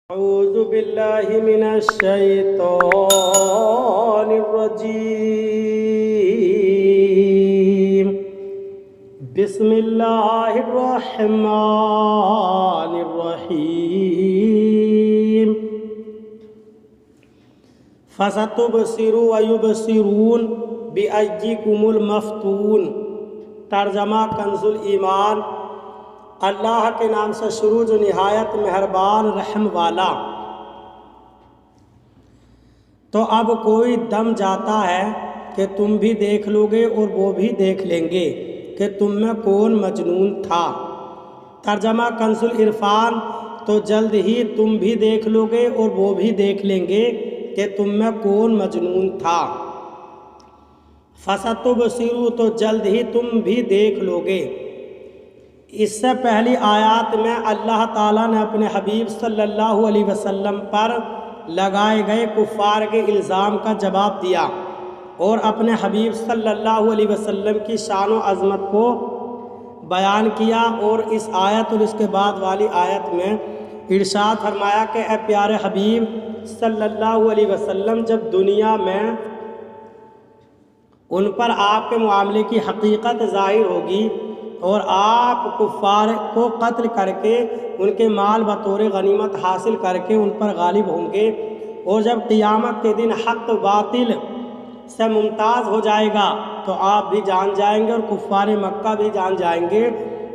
أعوذ بالله من الشيطان الرجيم. بسم الله الرحمن الرحيم. فستبصر ويبصرون بأيكم المفتون. ترجمہ کنز الایمان. اللہ کے نام سے شروع جو نہایت مہربان رحم والا. تو اب کوئی دم جاتا ہے کہ تم بھی دیکھ لو گے اور وہ بھی دیکھ لیں گے کہ تم میں کون مجنون تھا. ترجمہ کنز العرفان. تو جلد ہی تم بھی دیکھ لو گے اور وہ بھی دیکھ لیں گے کہ تم میں کون مجنون تھا. فستبصروا تو جلد ہی تم بھی دیکھ لو گے. اس سے پہلی آیات میں اللہ تعالیٰ نے اپنے حبیب صلی اللہ علیہ وسلم پر لگائے گئے کفار کے الزام کا جواب دیا اور اپنے حبیب صلی اللہ علیہ وسلم کی شان و عظمت کو بیان کیا. اور اس آیت اور اس کے بعد والی آیت میں ارشاد فرمایا کہ اے پیارے حبیب صلی اللہ علیہ وسلم، جب دنیا میں ان پر آپ کے معاملے کی حقیقت ظاہر ہوگی اور آپ کفار کو قتل کر کے ان کے مال بطور غنیمت حاصل کر کے ان پر غالب ہوں گے، اور جب قیامت کے دن حق باطل سے ممتاز ہو جائے گا تو آپ بھی جان جائیں گے اور کفار مکہ بھی جان جائیں گے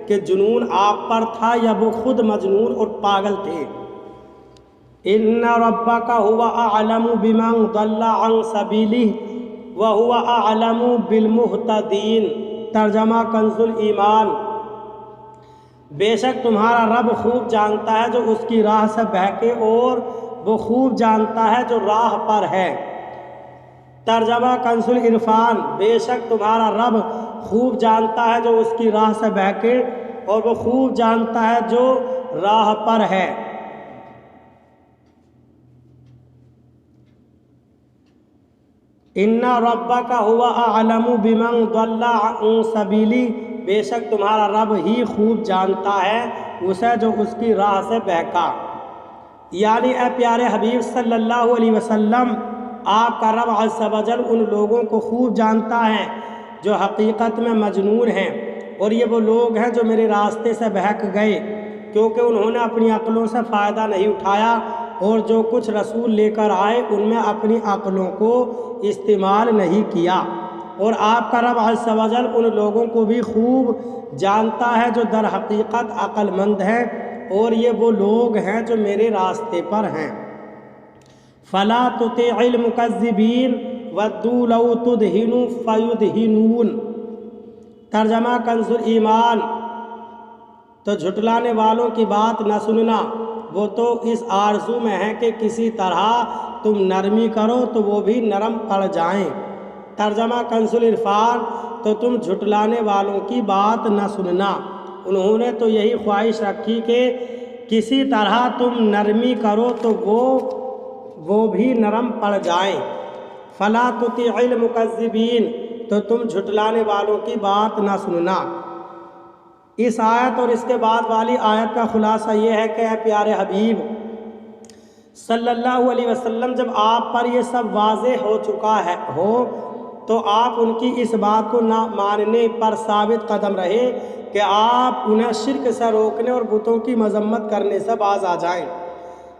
کہ جنون آپ پر تھا یا وہ خود مجنون اور پاگل تھے. ان ربک هو اعلم بمن ضل عن سبیلہ وهو اعلم بالمہتدین. ترجمہ کنز الایمان. بے شک تمہارا رب خوب جانتا ہے جو اس کی راہ سے بہکے اور وہ خوب جانتا ہے جو راہ پر ہے. ترجمہ کنز العرفان. بے شک تمہارا رب خوب جانتا ہے جو اس کی راہ سے بہکے اور وہ خوب جانتا ہے جو راہ پر ہے. ان ربک هو اعلم بمن ضل عن سبیلہ. بے شک تمہارا رب ہی خوب جانتا ہے اسے جو اس کی راہ سے بہکا. یعنی اے پیارے حبیب صلی اللہ علیہ وسلم، آپ کا رب عز و جل ان لوگوں کو خوب جانتا ہے جو حقیقت میں مجنون ہیں، اور یہ وہ لوگ ہیں جو میرے راستے سے بہک گئے کیونکہ انہوں نے اپنی عقلوں سے فائدہ نہیں اٹھایا، اور جو کچھ رسول لے کر آئے ان میں اپنی عقلوں کو استعمال نہیں کیا. اور آپ کا رب عز و جل ان لوگوں کو بھی خوب جانتا ہے جو در حقیقت عقل مند ہیں، اور یہ وہ لوگ ہیں جو میرے راستے پر ہیں. فلا تطع المکذبین ودوا لو تدہن فیدہنون. ترجمہ کنز الایمان. تو جھٹلانے والوں کی بات نہ سننا، وہ تو اس آرزو میں ہیں کہ کسی طرح تم نرمی کرو تو وہ بھی نرم پڑ جائیں. ترجمہ کنز العرفان. تو تم جھٹلانے والوں کی بات نہ سننا، انہوں نے تو یہی خواہش رکھی کہ کسی طرح تم نرمی کرو تو وہ بھی نرم پڑ جائیں. فلا تطع المکذبین. تو تم جھٹلانے والوں کی بات نہ سننا. اس آیت اور اس کے بعد والی آیت کا خلاصہ یہ ہے کہ اے پیارے حبیب صلی اللہ علیہ وسلم، جب آپ پر یہ سب واضح ہو چکا ہو تو آپ ان کی اس بات کو نہ ماننے پر ثابت قدم رہے کہ آپ انہیں شرک سے روکنے اور بتوں کی مذمت کرنے سے باز آ جائیں،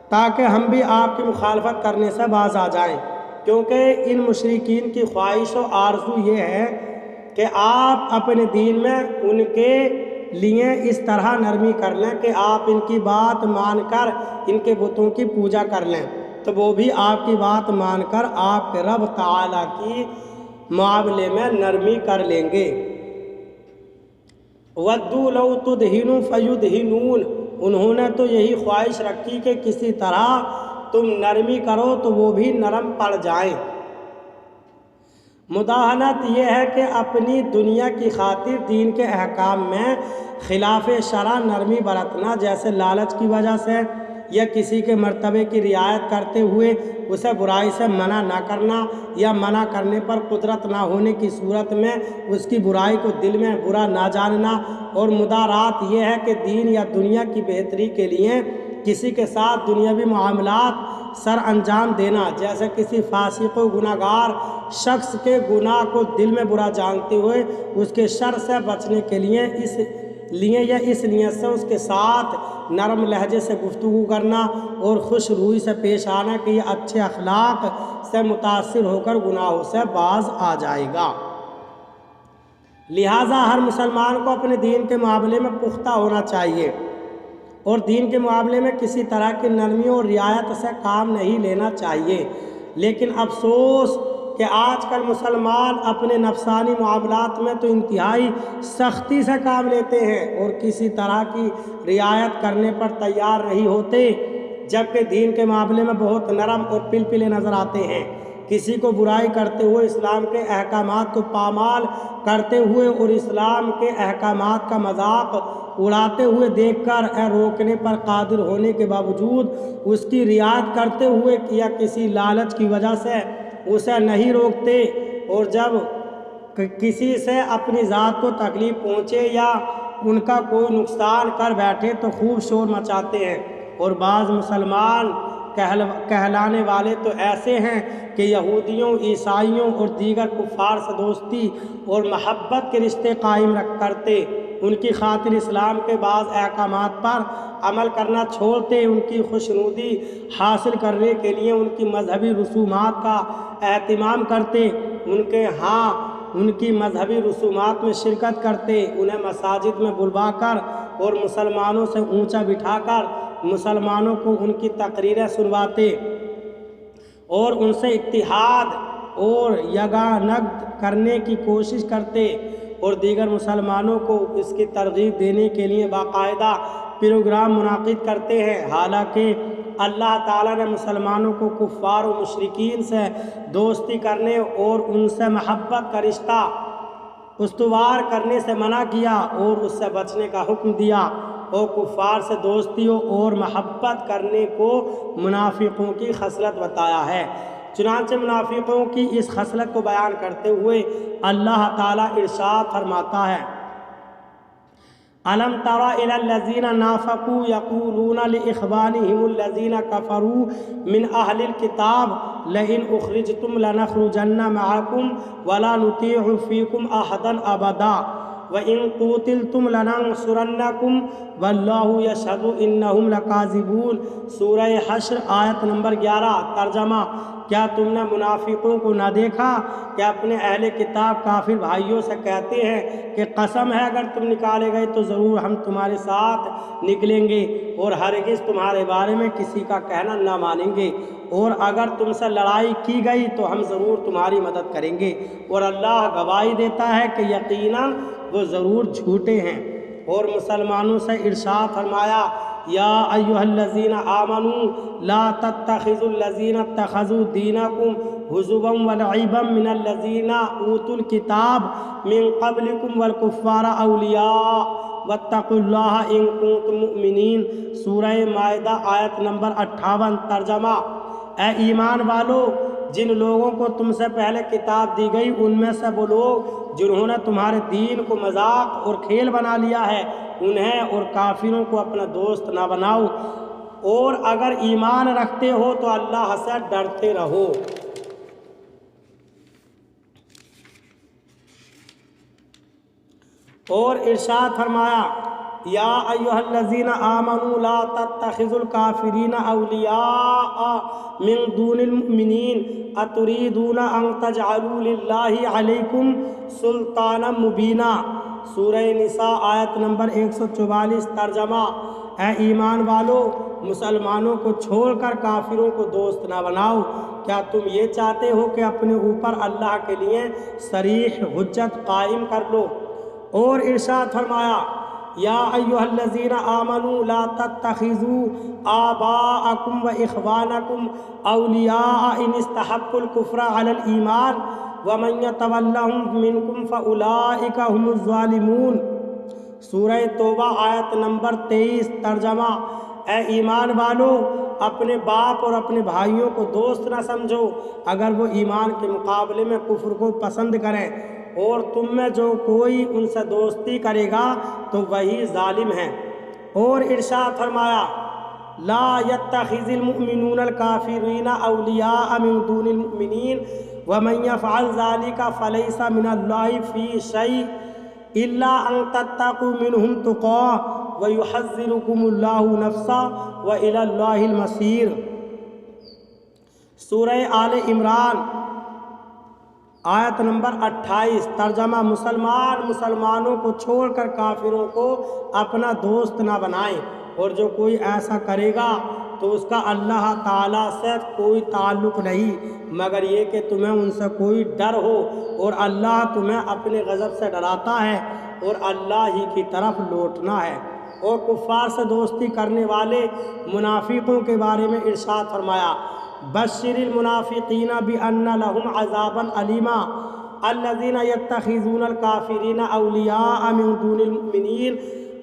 تاکہ ہم بھی آپ کی مخالفت کرنے سے باز آ جائیں. کیونکہ ان مشرکین کی خواہش و آرزو یہ ہے کہ آپ اپنے دین میں ان کے لیے اس طرح نرمی کر لیں کہ آپ ان کی بات مان کر ان کے بتوں کی پوجا کر لیں، تو وہ بھی آپ کی بات مان کر آپ کے رب تعالیٰ کی معاملے میں نرمی کر لیں گے. وَدُّوا لَوْ تُدْهِنُوا فَيُدْهِنُونَ. انہوں نے تو یہی خواہش رکھی کہ کسی طرح تم نرمی کرو تو وہ بھی نرم پڑ جائیں. مداہنت یہ ہے کہ اپنی دنیا کی خاطر دین کے احکام میں خلاف شرع نرمی برتنا، جیسے لالچ کی وجہ سے یا کسی کے مرتبے کی رعایت کرتے ہوئے اسے برائی سے منع نہ کرنا، یا منع کرنے پر قدرت نہ ہونے کی صورت میں اس کی برائی کو دل میں برا نہ جاننا. اور مدارات یہ ہے کہ دین یا دنیا کی بہتری کے لیے کسی کے ساتھ دنیاوی معاملات سر انجام دینا، جیسے کسی فاسق و گناہگار شخص کے گناہ کو دل میں برا جانتے ہوئے اس کے شر سے بچنے کے لیے اس نیت سے اس کے ساتھ نرم لہجے سے گفتگو کرنا اور خوش روئی سے پیش آنا کہ یہ اچھے اخلاق سے متاثر ہو کر گناہوں سے باز آ جائے گا۔ لہٰذا ہر مسلمان کو اپنے دین کے معاملے میں پختہ ہونا چاہیے اور دین کے معاملے میں کسی طرح کی نرمی اور رعایت سے کام نہیں لینا چاہیے۔ لیکن افسوس کہ آج کل مسلمان اپنے نفسانی معاملات میں تو انتہائی سختی سے کام لیتے ہیں اور کسی طرح کی رعایت کرنے پر تیار نہیں ہوتے، جبکہ دین کے معاملے میں بہت نرم اور پلپلے نظر آتے ہیں۔ کسی کو برائی کرتے ہوئے اسلام کے احکامات کو پامال کرتے ہوئے اور اسلام کے احکامات کا مذاق اڑاتے ہوئے دیکھ کر روکنے پر قادر ہونے کے باوجود اس کی رعایت کرتے ہوئے یا کسی لالچ کی وجہ سے اسے نہیں روکتے، اور جب کسی سے اپنی ذات کو تکلیف پہنچے یا ان کا کوئی نقصان کر بیٹھے تو خوب شور مچاتے ہیں۔ اور بعض مسلمان کہلانے والے تو ایسے ہیں کہ یہودیوں، عیسائیوں اور دیگر کفار سے دوستی اور محبت کے رشتے قائم کرتے، ان کی خاطر اسلام کے بعض احکامات پر عمل کرنا چھوڑتے، ان کی خوشنودی حاصل کرنے کے لیے ان کی مذہبی رسومات کا اہتمام کرتے، ان کی مذہبی رسومات میں شرکت کرتے، انہیں مساجد میں بلوا کر اور مسلمانوں سے اونچا بٹھا کر مسلمانوں کو ان کی تقریریں سنواتے اور ان سے اتحاد اور یگانگت کرنے کی کوشش کرتے، اور دیگر مسلمانوں کو اس کی ترغیب دینے کے لیے باقاعدہ پروگرام منعقد کرتے ہیں۔ حالانکہ اللہ تعالیٰ نے مسلمانوں کو کفار و مشرکین سے دوستی کرنے اور ان سے محبت کا رشتہ استوار کرنے سے منع کیا اور اس سے بچنے کا حکم دیا، اور کفار سے دوستی اور محبت کرنے کو منافقوں کی خصلت بتایا ہے۔ چنانچہ منافقوں کی اس خصلت کو بیان کرتے ہوئے اللہ تعالیٰ ارشاد فرماتا ہے: أَلَمْ تَرَ إِلَى الَّذِينَ نَافَقُوا يَقُولُونَ لِإِخْوَانِهِمُ الَّذِينَ كَفَرُوا مِنْ أَهْلِ الْكِتَابِ لَئِنْ أُخْرِجْتُمْ لَنَخْرُجَنَّ مَعَكُمْ وَلَا نُطِيعُ فِيكُمْ أَحَدًا أَبَدًا وَإِنْ قُوتِلْتُمْ لَنَنْصُرَنَّكُمْ وَاللَّهُ يَشْهَدُ إِنَّهُمْ لَكَاذِبُونَ۔ سورہ حشر آیت نمبر 11۔ ترجمہ: کیا تم نے منافقوں کو نہ دیکھا کہ اپنے اہل کتاب کافر بھائیوں سے کہتے ہیں کہ قسم ہے اگر تم نکالے گئے تو ضرور ہم تمہارے ساتھ نکلیں گے اور ہرگز تمہارے بارے میں کسی کا کہنا نہ مانیں گے، اور اگر تم سے لڑائی کی گئی تو ہم ضرور تمہاری مدد کریں گے، اور اللہ گواہی دیتا ہے کہ یقیناً وہ ضرور جھوٹے ہیں۔ اور مسلمانوں سے ارشاد فرمایا: یا ایھا الذین آمنوا لا تتخذوا الذین اتخذوا دینکم ہزوا ولعبا من الذین اوتوا الکتاب من قبلکم والکفار اولیاء واتقوا اللہ ان کنتم مؤمنین۔ سورہ مائدہ آیت نمبر 58۔ ترجمہ: اے ایمان والو، جن لوگوں کو تم سے پہلے کتاب دی گئی ان میں سے وہ لوگ جنہوں نے تمہارے دین کو مذاق اور کھیل بنا لیا ہے، انہیں اور کافروں کو اپنا دوست نہ بناؤ، اور اگر ایمان رکھتے ہو تو اللہ سے ڈرتے رہو۔ اور ارشاد فرمایا: یا ایھا الذین آمنوا لا تتخذوا الکافرین اولیاء من دون المؤمنین اتریدون ان تجعلوا للہ علیکم سلطانا مبینا۔ سورہ نساء آیت نمبر 144۔ ترجمہ: اے ایمان والو، مسلمانوں کو چھوڑ کر کافروں کو دوست نہ بناؤ۔ کیا تم یہ چاہتے ہو کہ اپنے اوپر اللہ کے لیے صریح حجت قائم کر لو؟ اور ارشاد فرمایا: یا ایھا الذین آمنوا لا تتخذوا آباءکم واخوانکم اولیاء ان استحبوا الکفر علی الایمان ومن یتولہم منکم فاولئک ھم الظالمون۔ سورہ توبہ آیت نمبر 23۔ ترجمہ: اے ایمان والو، اپنے باپ اور اپنے بھائیوں کو دوست نہ سمجھو اگر وہ ایمان کے مقابلے میں کفر کو پسند کریں، اور تم میں جو کوئی ان سے دوستی کرے گا تو وہی ظالم ہے۔ اور ارشاد فرمایا: لا يتخذ المؤمنون الكافرين أولياء من دون المؤمنين ومن يفعل ذلك فليس من الله في شيء إلا أن تتقوا منهم تقاه ويحذركم الله نفسا وإلى الله المصير۔ سورہ آل عمران آیت نمبر 28۔ ترجمہ: مسلمانوں کو چھوڑ کر کافروں کو اپنا دوست نہ بنائیں، اور جو کوئی ایسا کرے گا تو اس کا اللہ تعالیٰ سے کوئی تعلق نہیں مگر یہ کہ تمہیں ان سے کوئی ڈر ہو، اور اللہ تمہیں اپنے غضب سے ڈراتا ہے اور اللہ ہی کی طرف لوٹنا ہے۔ اور کفار سے دوستی کرنے والے منافقوں کے بارے میں ارشاد فرمایا: بشر المنافقین بأن لهم عذابا علیما الذین یتخذون الکافرین اولیاء من دون المؤمنین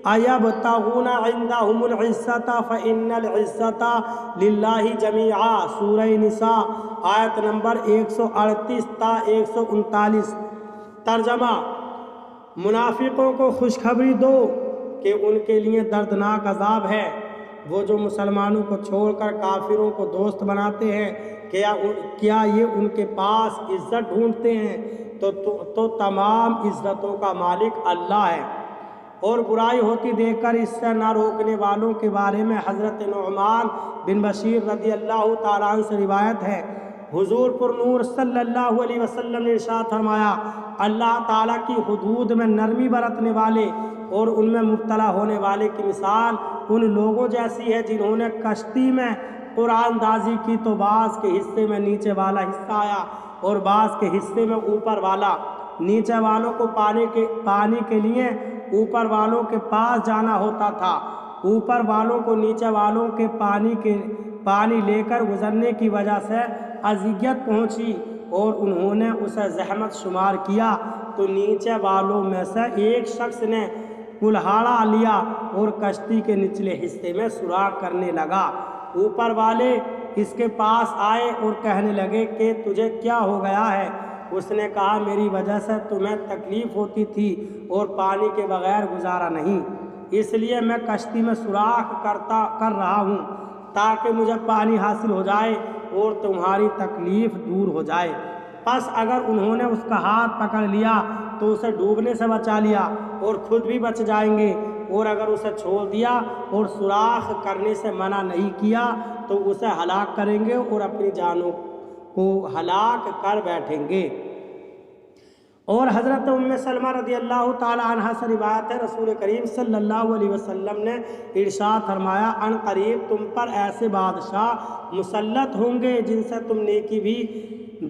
ایبتغون عندهم العزة فإن العزة للہ جمیعا۔ سورہ نساء آیت نمبر 138 تا 139۔ ترجمہ: منافقوں کو خوشخبری دو کہ ان کے لیے دردناک عذاب ہے، وہ جو مسلمانوں کو چھوڑ کر کافروں کو دوست بناتے ہیں۔ کیا یہ ان کے پاس عزت ڈھونڈتے ہیں تو تمام عزتوں کا مالک اللہ ہے۔ اور برائی ہوتی دیکھ کر اس سے نہ روکنے والوں کے بارے میں حضرت نعمان بن بشیر رضی اللہ تعالیٰ عنہ سے روایت ہے، حضور پر نور صلی اللہ علیہ وسلم نے ارشاد فرمایا: اللہ تعالیٰ کی حدود میں نرمی برتنے والے اور ان میں مبتلا ہونے والے کی مثال ان لوگوں جیسی ہے جنہوں نے کشتی میں قرآن اندازی کی تو بعض کے حصے میں نیچے والا حصہ آیا اور بعض کے حصے میں اوپر والا۔ نیچے والوں کو پانی کے لیے اوپر والوں کے پاس جانا ہوتا تھا، اوپر والوں کو نیچے والوں کے پانی لے کر گزرنے کی وجہ سے اذیت پہنچی اور انہوں نے اسے زحمت شمار کیا تو نیچے والوں میں سے ایک شخص نے کلہاڑا لیا اور کشتی کے نچلے حصے میں سوراخ کرنے لگا۔ اوپر والے اس کے پاس آئے اور کہنے لگے کہ تجھے کیا ہو گیا ہے؟ اس نے کہا میری وجہ سے تمہیں تکلیف ہوتی تھی اور پانی کے بغیر گزارا نہیں، اس لیے میں کشتی میں سوراخ کر رہا ہوں تاکہ مجھے پانی حاصل ہو جائے اور تمہاری تکلیف دور ہو جائے۔ پس اگر انہوں نے اس کا ہاتھ پکڑ لیا تو اسے ڈوبنے سے بچا لیا اور خود بھی بچ جائیں گے، اور اگر اسے چھوڑ دیا اور سوراخ کرنے سے منع نہیں کیا تو اسے ہلاک کریں گے اور اپنی جانوں کو ہلاک کر بیٹھیں گے۔ اور حضرت ام سلمہ رضی اللہ تعالی عنہ سے روایت ہے، رسول کریم صلی اللہ علیہ وسلم نے ارشاد فرمایا: ان قریب تم پر ایسے بادشاہ مسلط ہوں گے جن سے تم نیکی بھی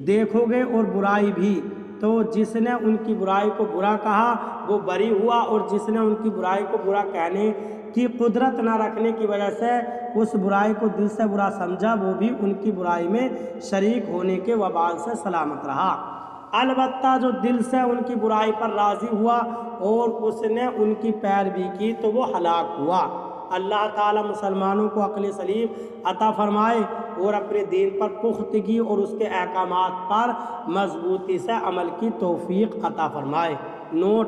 دیکھو گے اور برائی بھی، تو جس نے ان کی برائی کو برا کہا وہ بری ہوا، اور جس نے ان کی برائی کو برا کہنے کی قدرت نہ رکھنے کی وجہ سے اس برائی کو دل سے برا سمجھا وہ بھی ان کی برائی میں شریک ہونے کے وبال سے سلامت رہا۔ البتہ جو دل سے ان کی برائی پر راضی ہوا اور اس نے ان کی پیروی کی تو وہ ہلاک ہوا۔ اللہ تعالیٰ مسلمانوں کو عقل سلیم عطا فرمائے اور اپنے دین پر پختگی اور اس کے احکامات پر مضبوطی سے عمل کی توفیق عطا فرمائے۔ نوٹ: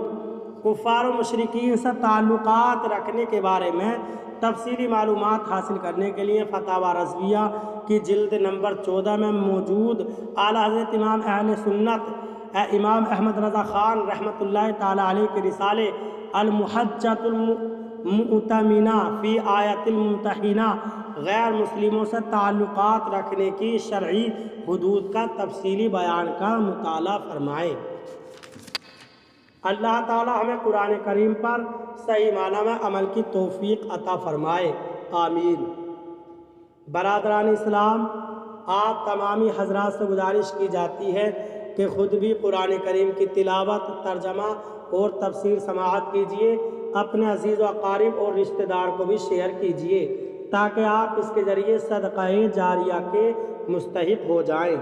کفار و مشرکین سے تعلقات رکھنے کے بارے میں تفصیلی معلومات حاصل کرنے کے لیے فتاوی رضویہ کی جلد نمبر 14 میں موجود اعلیٰ حضرت امام اہل سنت امام احمد رضا خان رحمۃ اللہ تعالیٰ علیہ کے رسالے المحجۃ المؤتمنہ فی آیۃ الممتحنہ غیر مسلموں سے تعلقات رکھنے کی شرعی حدود کا تفصیلی بیان کا مطالعہ فرمائیں۔ اللہ تعالی ہمیں قرآن کریم پر صحیح معنی میں عمل کی توفیق عطا فرمائے، آمین۔ برادران اسلام، آپ تمامی حضرات سے گزارش کی جاتی ہے کہ خود بھی قرآن کریم کی تلاوت، ترجمہ اور تفسیر سماعت کیجیے، اپنے عزیز و اقارب اور رشتہ دار کو بھی شیئر کیجیے تاکہ آپ اس کے ذریعے صدقہ جاریہ کے مستحق ہو جائیں۔